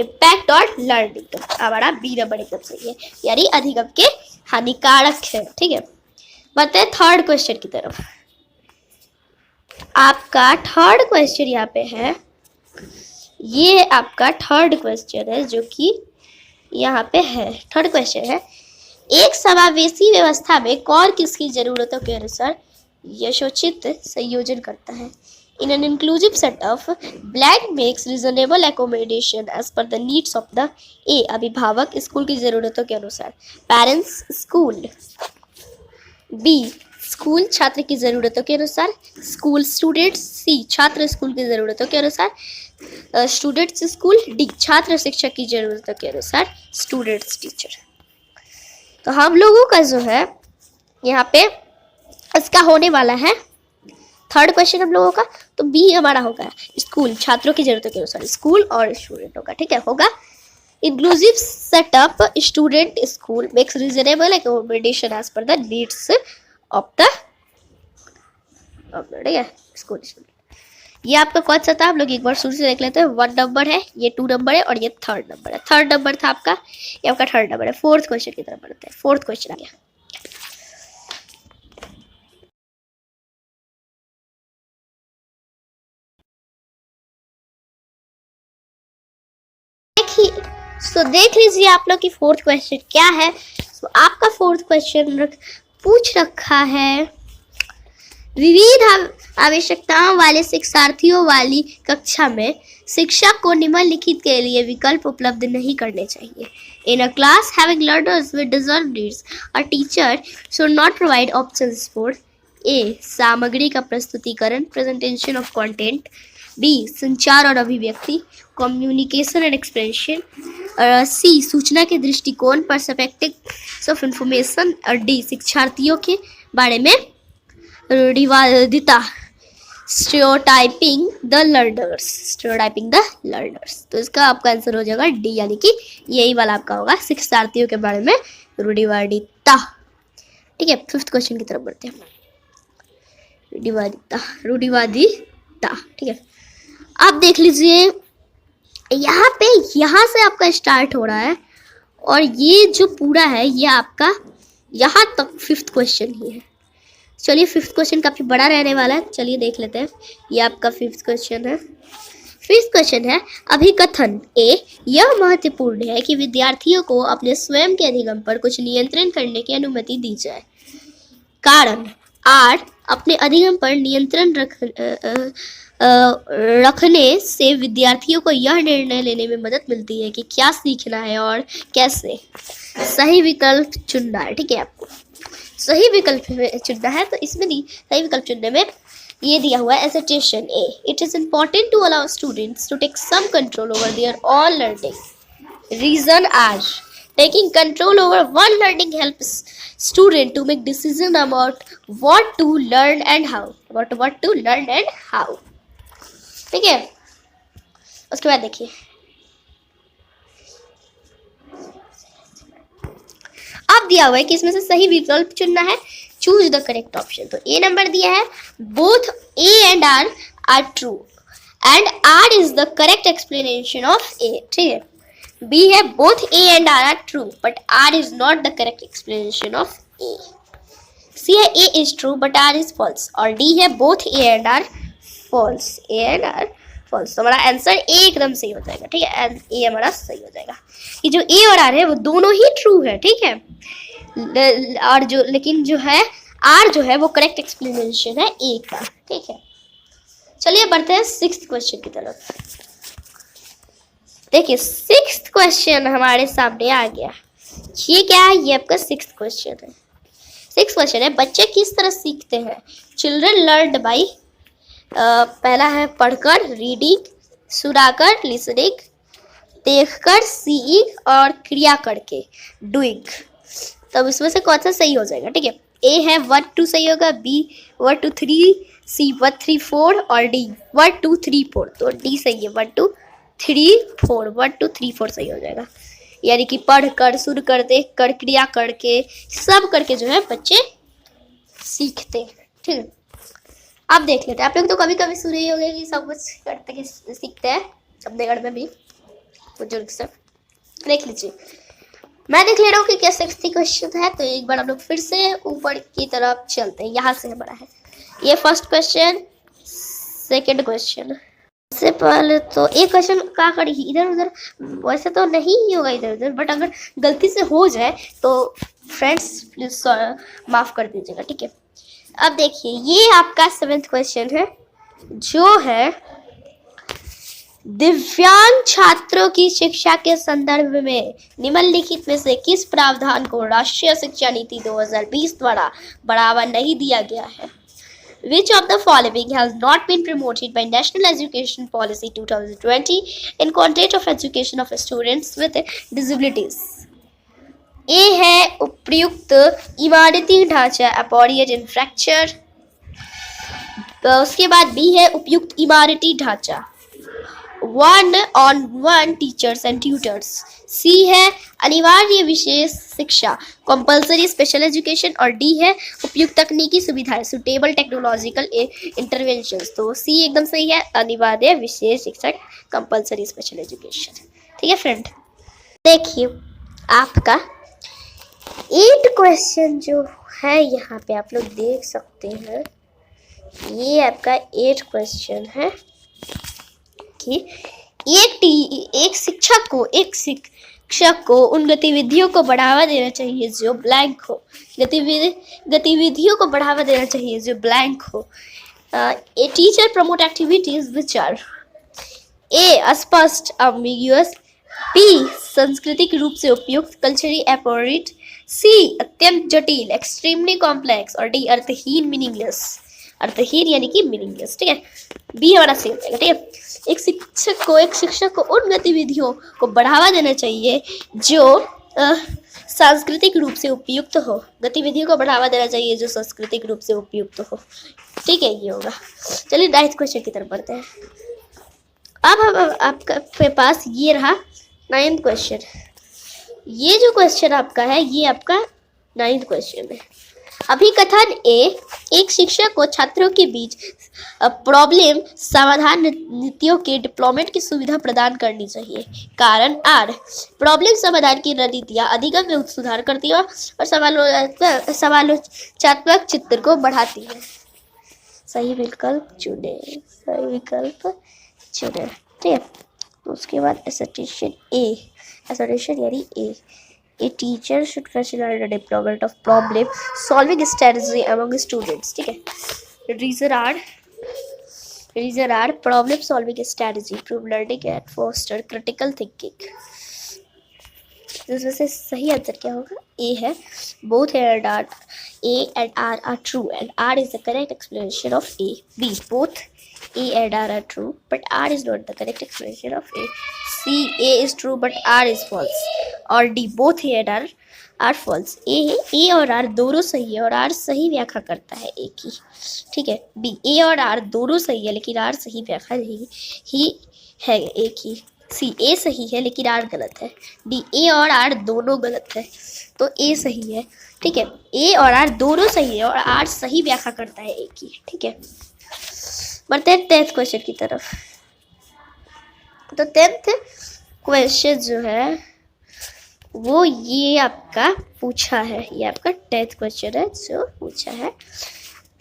impact on learning. तो हमारा बी नंबर एकदम सही है, यानी अधिगम के हानिकारक है। ठीक है, बढ़ते हैं थर्ड क्वेश्चन की तरफ। आपका थर्ड क्वेश्चन यहाँ पे है, ये आपका थर्ड क्वेश्चन है जो कि यहाँ पे है। थर्ड क्वेश्चन है, एक समावेशी व्यवस्था में कौन किसकी जरूरतों के अनुसार यथोचित संयोजन करता है? In an inclusive setup, blank makes reasonable accommodation as per the needs of the A, अभिभावक स्कूल की जरूरतों के अनुसार, पेरेंट्स स्कूल। बी, स्कूल छात्र की ज़रूरतों के अनुसार, स्कूल स्टूडेंट्स। सी, छात्र स्कूल की ज़रूरतों के अनुसार, स्टूडेंट्स स्कूल। डी, छात्र शिक्षक की ज़रूरतों के अनुसार, स्टूडेंट्स टीचर। तो हम लोगों का जो है यहाँ पे इसका होने वाला है थर्ड क्वेश्चन हम लोगों का, तो बी हमारा होगा स्कूल, छात्रों की ज़रूरतों के अनुसार, स्कूल और स्टूडेंटों का। ठीक है, होगा inclusive setup, student school makes reasonable accommodation as per the needs of the school. ये आपका कौन सा था, आप लोग एक बार शुरू से देख लेते हैं। 1 नंबर है, ये 2 नंबर है और ये 3rd नंबर है। 3rd नंबर था आपका, ये आपका 3rd नंबर है। 4th क्वेश्चन की तरफ बढ़ते हैं। 4th क्वेश्चन आ गया। देख लीजिए आप लोग की 4th क्वेश्चन क्या है। आपका 4th क्वेश्चन पूछ रखा है, विविध आवश्यकताओं वाले शिक्षार्थियों वाली कक्षा में शिक्षक को निम्नलिखित के लिए विकल्प उपलब्ध नहीं करने चाहिए। In a class having learners with discrete needs, a teacher should not provide options for A. सामग्री का प्रस्तुतिकरण, presentation of content, B. संचार और अभिव्यक्ति, communication and expression, C. सूचना के दृष्टिकोण, perspectives of information, और D. शिक्षार्थियों के बारे में रूढ़िवादिता, stereotyping the learners, stereotyping the learners. तो इसका आपका आंसर हो जाएगा डी, यानी कि यही वाला आपका होगा, शिक्षार्थियों के बारे में रूढ़िवादिता। ठीक है, 5th क्वेश्चन की तरफ बढ़ते हैं। रूढ़िवादिता, ठीक है। आप देख लीजिए यहाँ से आपका स्टार्ट हो रहा है और ये जो पूरा है ये आपका यहाँ तक 5th क्वेश्चन ही है। चलिए 5th क्वेश्चन काफ़ी बड़ा रहने वाला है, चलिए देख लेते हैं। ये आपका 5th क्वेश्चन है। 5th क्वेश्चन है, अभिकथन ए, यह महत्वपूर्ण है कि विद्यार्थियों को अपने स्वयं के अधिगम पर कुछ नियंत्रण करने की अनुमति दी जाए। कारण, आर, अपने अधिगम पर नियंत्रण रखने से विद्यार्थियों को यह निर्णय लेने में मदद मिलती है कि क्या सीखना है और कैसे। सही विकल्प चुनना है, ठीक है। आपको सही विकल्प चुनना है, तो इसमें सही विकल्प चुनने में ये दिया हुआ है assertion A, it is important to allow students to take some control over their own learning. Reason R, taking control over one learning helps student to make decision about what to learn and how, ठीक है। उसके बाद देखिए अब दिया हुआ है कि इसमें से सही विकल्प चुनना है, चूज द करेक्ट ऑप्शन। तो ए नंबर दिया है, both A and R are true and R is the correct explanation of A, ठीक है। बी है, both A and R are true but R is not the correct explanation of A. C है, A is true but R is false, और डी है, both A and R false, A and R false. तो हमारा आंसर ए एकदम सही हो जाएगा, ठीक है। ए हमारा सही हो जाएगा। ये जो ए और आर है वो दोनों ही ट्रू है, ठीक है। और जो लेकिन जो है आर जो है वो करेक्ट एक्सप्लेनेशन है ए का, ठीक है। चलिए बढ़ते हैं 6th क्वेश्चन की तरफ। देखिए 6th क्वेश्चन हमारे सामने आ गया। ये क्या है, ये आपका 6th क्वेश्चन है। 6th क्वेश्चन है, बच्चे किस तरह सीखते हैं। चिल्ड्रन लर्न बाई, पहला है पढ़कर रीडिंग, सुनाकर लिसनिंग, देखकर सीइंग और क्रिया करके डूइंग। तब इसमें से कौन सा सही हो जाएगा, ठीक है। ए है 1 2 सही होगा, बी 1 2 3, सी 1 3 4 और डी 1 2 3 4। तो डी सही है, 1 2 3 4, 1 2 3 4 सही हो जाएगा। यानी कि पढ़ कर, सुन कर, देख कर, क्रिया करके, सब करके जो है बच्चे सीखते हैं, ठीक है। आप देख लेते हैं, आप लोग तो कभी कभी सुने ही होंगे कि सब कुछ करते के सीखते हैं, चंडीगढ़ में भी बुजुर्ग सब। देख लीजिए, मैं देख ले रहा हूँ कि क्या 6th क्वेश्चन है। तो एक बार हम लोग फिर से ऊपर की तरफ चलते हैं, यहाँ से हमारा है ये 1st क्वेश्चन, 2nd क्वेश्चन। सबसे पहले तो एक क्वेश्चन क्या करी इधर उधर, वैसे तो नहीं ही होगा इधर उधर, बट अगर गलती से हो जाए तो फ्रेंड्स प्लीज माफ़ कर दीजिएगा, ठीक है। अब देखिए ये आपका 7th क्वेश्चन है, जो है दिव्यांग छात्रों की शिक्षा के संदर्भ में निम्नलिखित में से किस प्रावधान को राष्ट्रीय शिक्षा नीति 2020 द्वारा बढ़ावा नहीं दिया गया है। Which of the following has not been promoted by National Education Policy 2020 in context of education of students with disabilities? A है उपयुक्त इमारती ढांचा, appropriate infrastructure। उसके बाद B है उपयुक्त इमारती ढांचा, 1-on-1 टीचर्स एंड ट्यूटर्स। सी है अनिवार्य विशेष शिक्षा कंपल्सरी स्पेशल एजुकेशन, और डी है उपयुक्त तकनीकी सुविधाएं सुटेबल टेक्नोलॉजिकल इंटरवेंशंस। तो सी एकदम सही है, अनिवार्य विशेष शिक्षा कंपल्सरी स्पेशल एजुकेशन। ठीक है फ्रेंड, देखिए आपका 8 क्वेश्चन जो है यहाँ पे आप लोग देख सकते हैं, ये आपका 8 क्वेश्चन है कि एक शिक्षक को उन गतिविधियों को बढ़ावा देना चाहिए जो ब्लैंक हो। गतिविधियों को बढ़ावा देना चाहिए जो ब्लैंक हो। A teacher promote activities which are A अस्पष्ट एम्बिगुअस, बी सांस्कृतिक रूप से उपयुक्त कल्चरली एप्रोप्रिएट, सी अत्यंत जटिल एक्सट्रीमली कॉम्प्लेक्स, और डी अर्थहीन मीनिंगलेस। अर्थहीन यानी कि मीनिंगलेस। ठीक है, बी हमारा सही हो जाएगा। ठीक है, एक शिक्षक को उन गतिविधियों को बढ़ावा देना चाहिए जो सांस्कृतिक रूप से उपयुक्त हो। गतिविधियों को बढ़ावा देना चाहिए जो सांस्कृतिक रूप से उपयुक्त हो। ठीक है, ये होगा। चलिए 9th क्वेश्चन की तरफ बढ़ते हैं। अब आपके पास ये रहा 9th क्वेश्चन। ये जो क्वेश्चन आपका है ये आपका 9th क्वेश्चन है। अभिकथन ए, एक शिक्षक को छात्रों के बीच प्रॉब्लम समाधान नीतियों के डिप्लॉयमेंट की सुविधा प्रदान करनी चाहिए। कारण आर, प्रॉब्लम समाधान की रणनीतियाँ अधिगम में सुधार करती है और समालोचनात्मक चित्र को बढ़ाती है। सही विकल्प चुने, सही विकल्प चुने। ठीक है, तो उसके बाद एसर्टेशन ए, एसर्टेशन यानी ए, a teacher should facilitate the development of problem solving strategy among students। ठीक है, reason are problem solving strategy improve learning and foster critical thinking। इसमें से सही आंसर क्या होगा? ए है। both A and R are true and R is the correct explanation of A। B, both A and R are true but R is not the correct explanation of A। C, A is true but R is false। और D, both A and R are false। A और R दोनों सही है और R सही व्याख्या करता है A की। ठीक है, B, A और R दोनों सही है लेकिन R सही व्याख्या नहीं ही है A की। C, A सही है लेकिन R गलत है। D, A और R दोनों गलत है तो A सही है। ठीक है, A और R दोनों सही है और R सही व्याख्या करता है A की। ठीक है, बढ़ते हैं 10th क्वेश्चन की तरफ। तो 10th क्वेश्चन जो है वो ये आपका पूछा है, ये आपका 10th क्वेश्चन है जो पूछा है।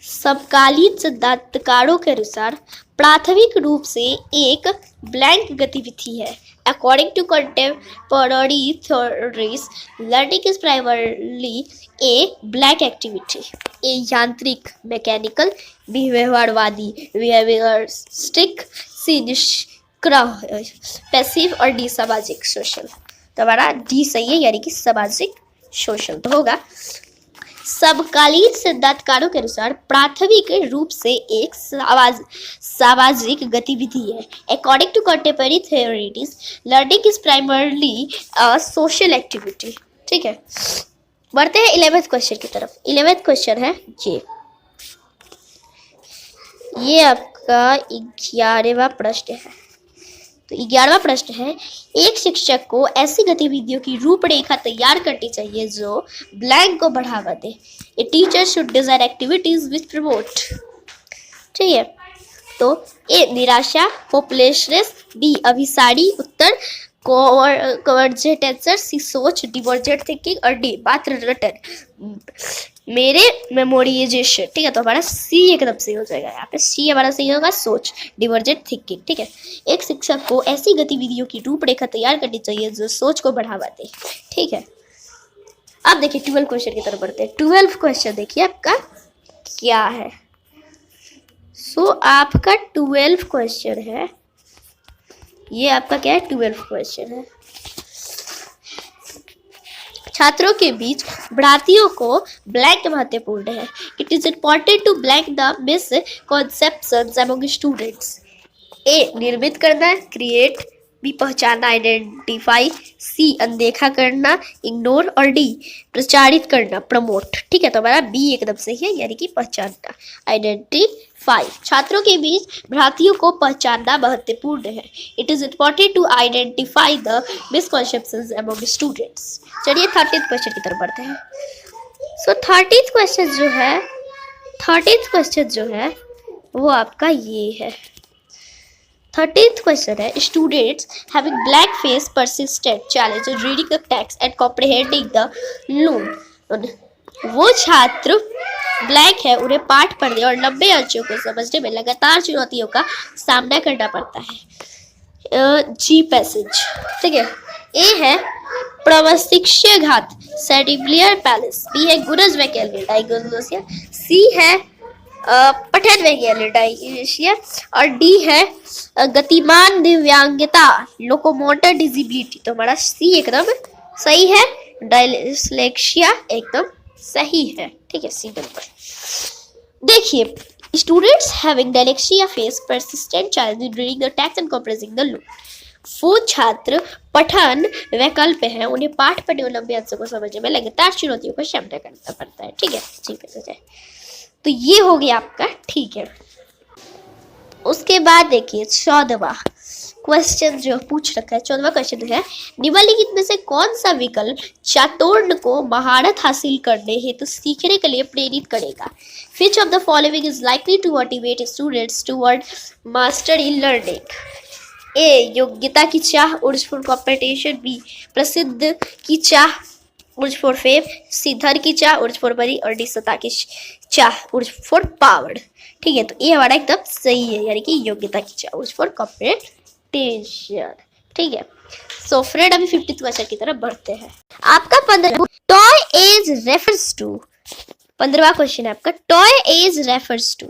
समकालीन सिद्धांतकारों के अनुसार प्राथमिक रूप से एक ब्लैंक गतिविधि है। According to contemporary theories learning is primarily a blank activity. A यांत्रिक मैकेनिकल, बी व्यवहारवादी बिहेवियरिस्टिक, सी निष्क्रिय पैसिव, और डी सामाजिक सोशल। तो हमारा डी सही है यानी कि सामाजिक सोशल। तो होगा समकालीन सिद्धांतकारों के अनुसार प्राथमिक रूप से एक सामाजिक गतिविधि है। According to contemporary theories learning is primarily a social activity. ठीक है, बढ़ते हैं 11th क्वेश्चन की तरफ। 11th क्वेश्चन है ये आपका 11वां प्रश्न है। तो 11वां प्रश्न है, एक शिक्षक को ऐसी गतिविधियों की रूपरेखा तैयार करनी चाहिए जो ब्लैंक को बढ़ावा दे। A teacher should design activities which promote. ठीक है, तो ए निराशा होपलेसनेस, बी अभिसारी उत्तर कन्वर्जेंट आंसर, सी सोच डिवर्जेंट थिंकिंग, और डी मात्र रटन मेरे मेमोराइजेशन। ठीक है, तो हमारा सी एकदम सही हो जाएगा। यहाँ पे सी हमारा सही होगा, सोच डिवर्जेंट थिंकिंग। ठीक है, एक शिक्षक को ऐसी गतिविधियों की रूपरेखा तैयार करनी चाहिए जो सोच को बढ़ावा दे। ठीक है, अब देखिए 12 क्वेश्चन की तरफ बढ़ते हैं। 12 क्वेश्चन देखिए आपका क्या है। सो आपका 12 क्वेश्चन है, ये आपका क्या है 12 क्वेश्चन है। छात्रों के बीच भ्रांतियों को ब्लैंक महत्वपूर्ण है। It is important to blank the misconceptions among students. A निर्मित करना, क्रिएट, बी पहचानना आइडेंटिफाई, सी अनदेखा करना इग्नोर, और डी प्रचारित करना प्रमोट। ठीक है, तो हमारा बी एकदम सही है, यानी कि पहचानना आइडेंटिफाई। छात्रों के बीच भ्रांतियों को पहचानना महत्वपूर्ण है। It is important to identify the misconceptions among students. चलिए 13th क्वेश्चन की तरफ बढ़ते हैं। सो 13th क्वेश्चन जो है वो आपका ये है। 13th क्वेश्चन है, students having black face persistent challenge in reading the text and comprehending the loan। वो छात्र ब्लैक है, उन्हें पाठ पढ़ने और लंबे अंशों को समझने में लगातार चुनौतियों का सामना करना पड़ता है। जी पैसेज। ठीक है, ए है प्रमस्तिष्यघात सेरिब्रल पैलेस, बी है गुरज वैकल्पिक डायग्नोसिया, सी है पठन वैकल्पिक डायग्नोसिया, और डी है गतिमान दिव्यांगता लोकोमोटर डिसेबिलिटी। तो हमारा सी एकदम सही है, डायस्लेक्सिया एकदम सही है। ठीक है, सी नंबर। देखिए, students having dyslexia face persistent challenge in reading the text and comprehending the loan। वो छात्र पठन वैकल्प है, उन्हें पाठ पढ़ने और लंबे अंशों को समझने में लगातार चुनौतियों का सामना करना पड़ता है। ठीक है, ठीक है, तो ये हो गया आपका। ठीक है, उसके बाद देखिए 14वां क्वेश्चन जो पूछ रखा है। 14वां क्वेश्चन है, निम्नलिखित में से कौन सा विकल्प चातुर्य को महारत हासिल करने हेतु सीखने के लिए प्रेरित करेगा? Which of the following is likely to motivate students toward mastery learning? ए योग्यता की चाह उर्ज फॉर कॉम्पिटिशन, बी प्रसिद्ध की चाह उर्ज फॉर फेम, सी धन की चाह उर्ज फॉर मनी, और डी सत्ता की चाह उर्ज फॉर पावर। ठीक है, तो ये हमारा एकदम सही है, यानी कि योग्यता की चाह उर्ज फॉर कॉम्पिटिशन। ठीक है, सो फ्रेंड अभी 50th क्वेश्चन की तरफ बढ़ते हैं। आपका 15 टॉय एज रेफर्स टू, 15वां क्वेश्चन है आपका टॉय एज रेफर्स टू,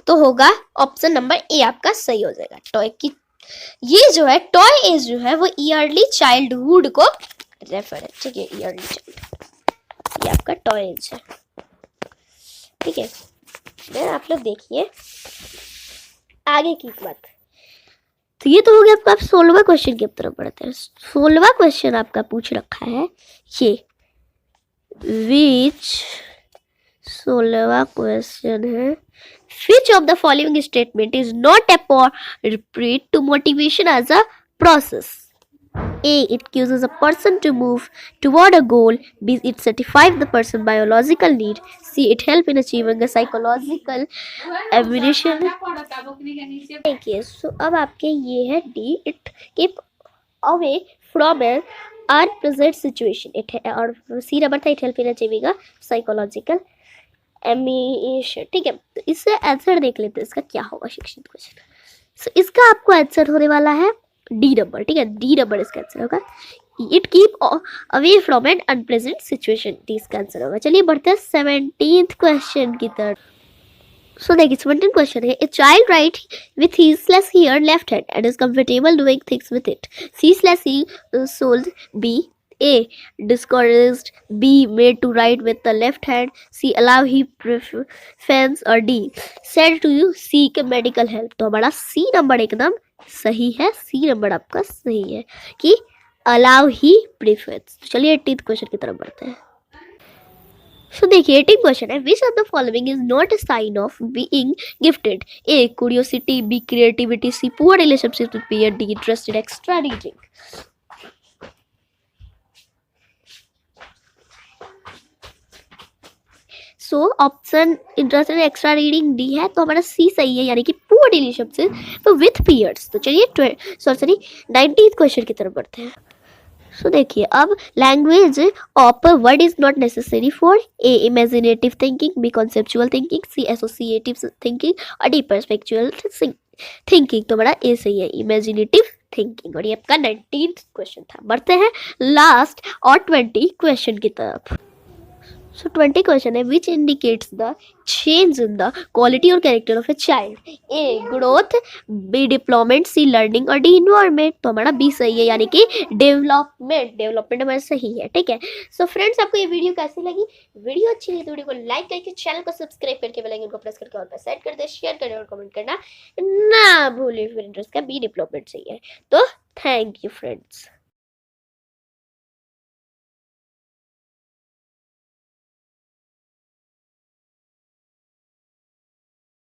तो होगा ऑप्शन नंबर ए आपका सही हो जाएगा। टॉय की ये जो है टॉय एज जो है वो ईयरली चाइल्डहुड को रेफर है। ठीक है, ईयरली चाइल्ड ये आपका टॉय एज है। ठीक है, मैं आप लोग देखिए आगे की बात। तो ये तो हो गया आपका। आप 16वां क्वेश्चन की तरफ बढ़ते हैं। 16वां क्वेश्चन आपका पूछ रखा है ये विच 16वां क्वेश्चन है, which of the following statement is not appropriate to motivation as a process? A. It causes a person to move toward a goal. B. It satisfies the person's biological need. C. It helps in achieving a psychological ambition. देखिए, so अब आपके ये है D. It keep away from an unpleasant situation. It है और C नंबर था it help in achieving a psychological emission. ठीक है, तो इससे आंसर देख लेते हैं इसका क्या होगा शिक्षित क्वेश्चन। सो इसका आपको आंसर होने वाला है डी नंबर। ठीक है, डी नंबर इसका आंसर होगा। It keep away from N unpleasant situation, D इसका आंसर होगा। चलिए बढ़ते हैं 17th क्वेश्चन की तरफ। सो देखिए 17th क्वेश्चन है, A child write with his slash her left hand and is comfortable doing things with it. C slash he should, B A. discouraged, B. made to write with the left hand, C. allow he prefers, और D. said to you seek medical help। तो हमारा C नंबर एकदम सही है। C नंबर आपका सही है कि allow he prefers। चलिए 18th क्वेश्चन की तरफ बढ़ते हैं। सो देखिए 18th क्वेश्चन है, which of the following is not a sign of being gifted? A. curiosity, B. creativity, C. poor relationship with peer, D. interest in extra reading। So option interest in extra reading D है, तो हमारा सी सही है, यानी कि पुअर रिलेशनशिप विथ पीयर्स। तो चलिए 19th क्वेश्चन की तरफ बढ़ते हैं। सो देखिए अब language of word is not necessary for A imaginative thinking, B conceptual thinking, C associative thinking, और डी परस्पेक्चुअल थिंकिंग। तो हमारा ए सही है, इमेजिनेटिव थिंकिंग। और ये आपका 19th क्वेश्चन था। बढ़ते हैं लास्ट और 20 क्वेश्चन की तरफ। सो 20 क्वेश्चन है, which indicates the change in the quality और character of a child? A growth, B deployment, C learning और डी इन्वायरमेंट। तो हमारा बी सही है, यानी कि डेवलपमेंट हमारा सही है। ठीक है, सो फ्रेंड्स आपको ये वीडियो कैसी लगी? वीडियो अच्छी लगी तो वीडियो को लाइक करके चैनल को सब्सक्राइब करके बेल आइकन को प्रेस करके और पे सेट कर दे, शेयर करना और कमेंट करना ना भूलिए। फिर इंटरेस्ट का बी डिप्लॉयमेंट सही है। तो थैंक यू फ्रेंड्स।